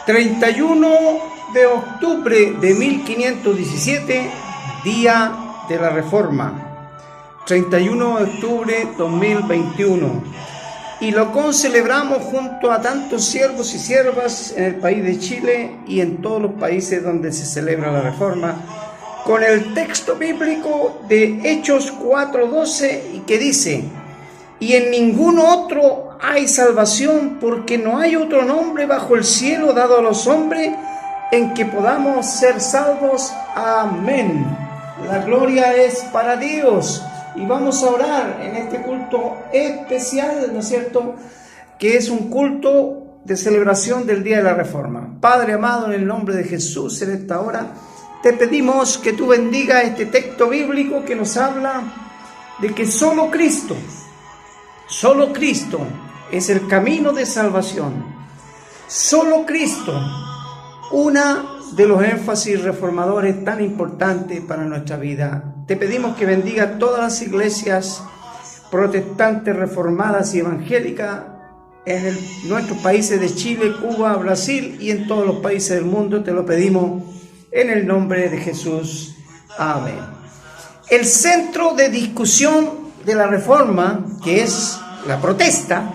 31 de octubre de 1517, día de la Reforma. 31 de octubre 2021. Y lo concelebramos junto a tantos siervos y siervas en el país de Chile y en todos los países donde se celebra la Reforma, con el texto bíblico de Hechos 4:12, y que dice: y en ningún otro hay salvación, porque no hay otro nombre bajo el cielo dado a los hombres en que podamos ser salvos. Amén. La gloria es para Dios. Y vamos a orar en este culto especial, ¿no es cierto?, que es un culto de celebración del Día de la Reforma. Padre amado, en el nombre de Jesús, en esta hora, te pedimos que tú bendiga este texto bíblico que nos habla de que solo Cristo es el camino de salvación. Solo Cristo, una de los énfasis reformadores tan importantes para nuestra vida. Te pedimos que bendiga todas las iglesias protestantes, reformadas y evangélicas en nuestros países de Chile, Cuba, Brasil y en todos los países del mundo. Te lo pedimos en el nombre de Jesús. Amén. El centro de discusión de la Reforma, que es la protesta,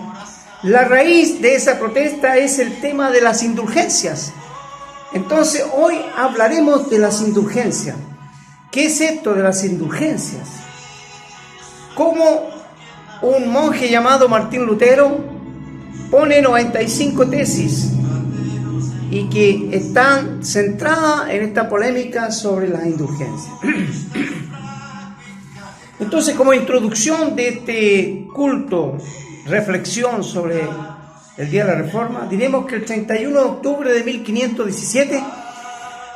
la raíz de esa protesta es el tema de las indulgencias. Entonces, hoy hablaremos de las indulgencias. ¿Qué es esto de las indulgencias? Como un monje llamado Martín Lutero pone 95 tesis y que están centradas en esta polémica sobre las indulgencias. Entonces, como introducción de este culto, reflexión sobre el Día de la Reforma, diremos que el 31 de octubre de 1517,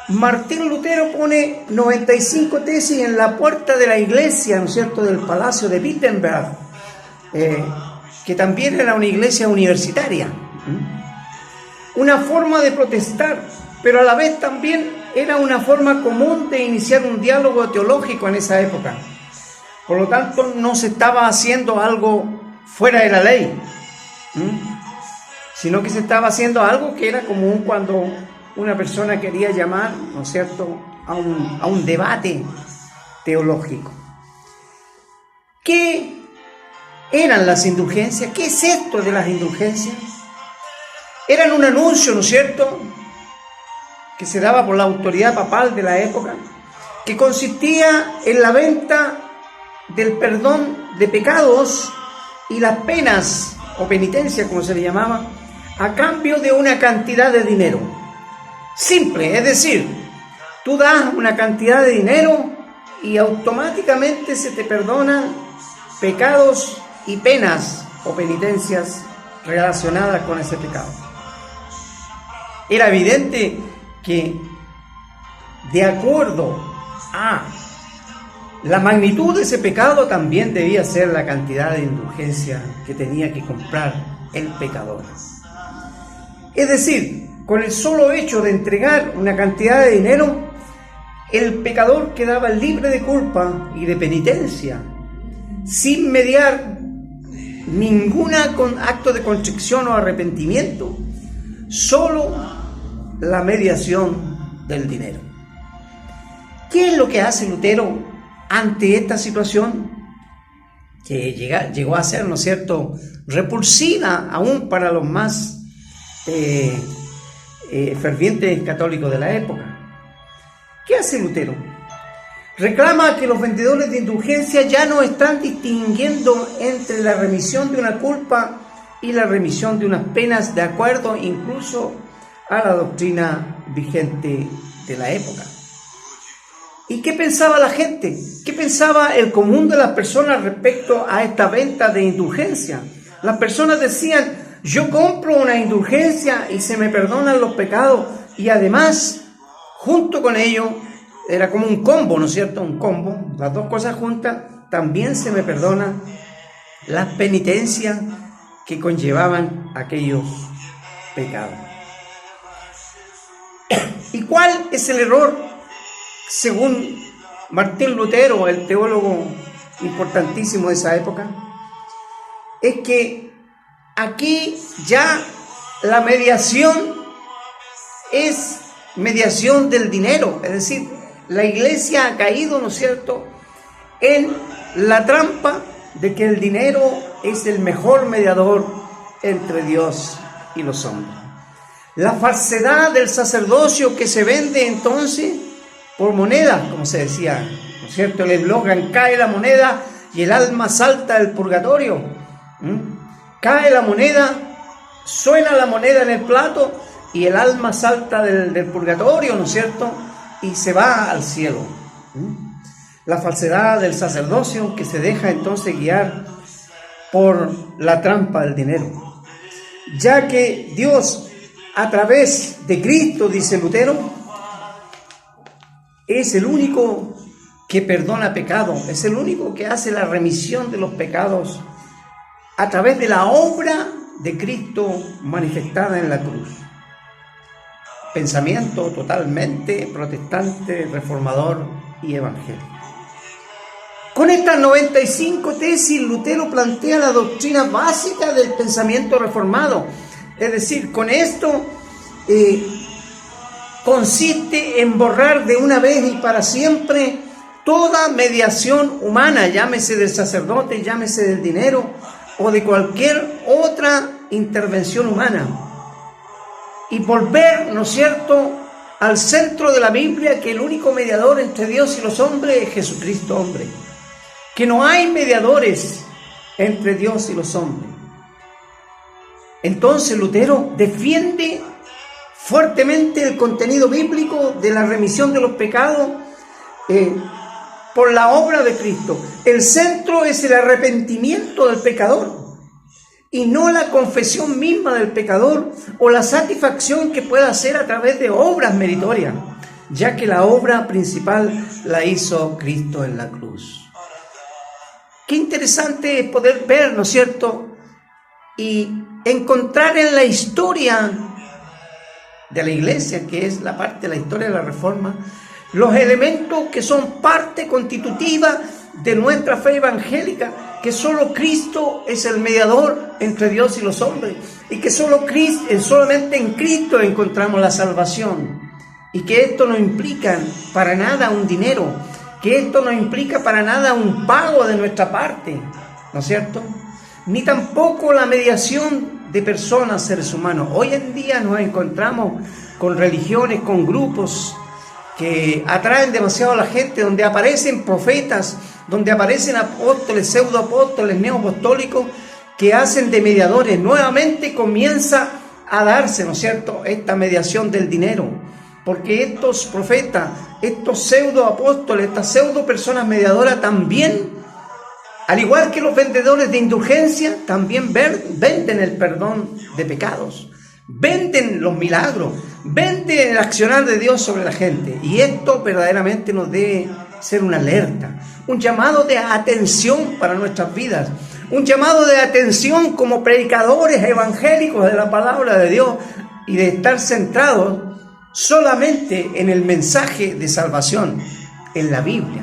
Martín Lutero pone 95 tesis en la puerta de la iglesia, ¿no es cierto?, del Palacio de Wittenberg, que también era una iglesia universitaria. Una forma de protestar, pero a la vez también era una forma común de iniciar un diálogo teológico en esa época. Por lo tanto, no se estaba haciendo algo fuera de la ley, sino que se estaba haciendo algo que era común cuando una persona quería llamar, ¿no es cierto?, a un debate teológico. ¿Qué eran las indulgencias? ¿Qué es esto de las indulgencias? Eran un anuncio, ¿no es cierto?, que se daba por la autoridad papal de la época, que consistía en la venta del perdón de pecados y las penas o penitencia, como se le llamaba, a cambio de una cantidad de dinero. Simple, es decir, tú das una cantidad de dinero y automáticamente se te perdonan pecados y penas o penitencias relacionadas con ese pecado. Era evidente que, de acuerdo a la magnitud de ese pecado, también debía ser la cantidad de indulgencia que tenía que comprar el pecador. Es decir, con el solo hecho de entregar una cantidad de dinero, el pecador quedaba libre de culpa y de penitencia, sin mediar ningún acto de contrición o arrepentimiento, solo la mediación del dinero. ¿Qué es lo que hace Lutero ante esta situación? Que llegó a ser, ¿no es cierto?, repulsiva aún para los más fervientes católicos de la época. ¿Qué hace Lutero? Reclama que los vendedores de indulgencia ya no están distinguiendo entre la remisión de una culpa y la remisión de unas penas, de acuerdo incluso a la doctrina vigente de la época. ¿Y qué pensaba la gente? ¿Qué pensaba el común de las personas respecto a esta venta de indulgencia? Las personas decían: yo compro una indulgencia y se me perdonan los pecados, y además, junto con ello, era como un combo, ¿no es cierto?, un combo, las dos cosas juntas, también se me perdonan las penitencias que conllevaban aquellos pecados. ¿Y cuál es el error? Según Martín Lutero, el teólogo importantísimo de esa época, es que aquí ya la mediación es mediación del dinero. Es decir, la iglesia ha caído, ¿no es cierto?, en la trampa de que el dinero es el mejor mediador entre Dios y los hombres. La falsedad del sacerdocio que se vende entonces por moneda, como se decía, ¿no es cierto? El eslogan: cae la moneda y el alma salta del purgatorio. Cae la moneda, suena la moneda en el plato y el alma salta del purgatorio, ¿no es cierto?, y se va al cielo. La falsedad del sacerdocio que se deja entonces guiar por la trampa del dinero. Ya que Dios, a través de Cristo, dice Lutero, es el único que perdona pecado, es el único que hace la remisión de los pecados a través de la obra de Cristo manifestada en la cruz. Pensamiento totalmente protestante, reformador y evangélico. Con estas 95 tesis, Lutero plantea la doctrina básica del pensamiento reformado. Es decir, con esto consiste en borrar de una vez y para siempre toda mediación humana, llámese del sacerdote, llámese del dinero o de cualquier otra intervención humana, y volver, ¿no es cierto?, al centro de la Biblia, que el único mediador entre Dios y los hombres es Jesucristo hombre, que no hay mediadores entre Dios y los hombres. Entonces Lutero defiende fuertemente el contenido bíblico de la remisión de los pecados por la obra de Cristo. El centro es el arrepentimiento del pecador y no la confesión misma del pecador o la satisfacción que pueda hacer a través de obras meritorias, ya que la obra principal la hizo Cristo en la cruz. Qué interesante es poder ver, ¿no es cierto?, y encontrar en la historia de la iglesia, que es la parte de la historia de la Reforma, los elementos que son parte constitutiva de nuestra fe evangélica, que solo Cristo es el mediador entre Dios y los hombres, y que solamente en Cristo encontramos la salvación, y que esto no implica para nada un dinero, que esto no implica para nada un pago de nuestra parte, ¿no es cierto?, ni tampoco la mediación de personas, seres humanos. Hoy en día nos encontramos con religiones, con grupos que atraen demasiado a la gente, donde aparecen profetas, donde aparecen apóstoles, pseudoapóstoles, neoapostólicos, que hacen de mediadores. Nuevamente comienza a darse, ¿no es cierto?, esta mediación del dinero, porque estos profetas, estos pseudoapóstoles, estas pseudo personas mediadoras también, al igual que los vendedores de indulgencia, también venden el perdón de pecados, venden los milagros, venden el accionar de Dios sobre la gente. Y esto verdaderamente nos debe ser una alerta, un llamado de atención para nuestras vidas, un llamado de atención como predicadores evangélicos de la palabra de Dios, y de estar centrados solamente en el mensaje de salvación, en la Biblia.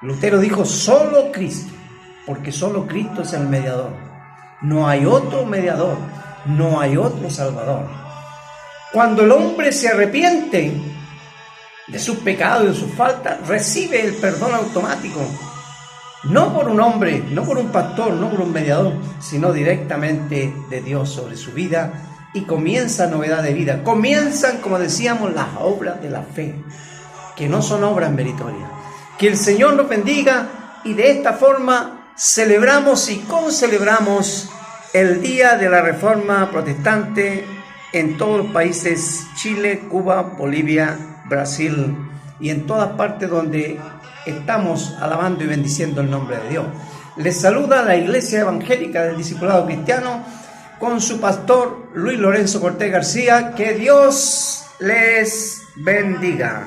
Lutero dijo: solo Cristo, porque solo Cristo es el mediador. No hay otro mediador, no hay otro salvador. Cuando el hombre se arrepiente de sus pecados y de sus faltas, recibe el perdón automático, no por un hombre, no por un pastor, no por un mediador, sino directamente de Dios sobre su vida, y comienza novedad de vida. Comienzan, como decíamos, las obras de la fe, que no son obras meritorias. Que el Señor nos bendiga, y de esta forma celebramos y concelebramos el Día de la Reforma Protestante en todos los países: Chile, Cuba, Bolivia, Brasil, y en todas partes donde estamos alabando y bendiciendo el nombre de Dios. Les saluda la Iglesia Evangélica del Discipulado Cristiano con su pastor Luis Lorenzo Cortés García. Que Dios les bendiga.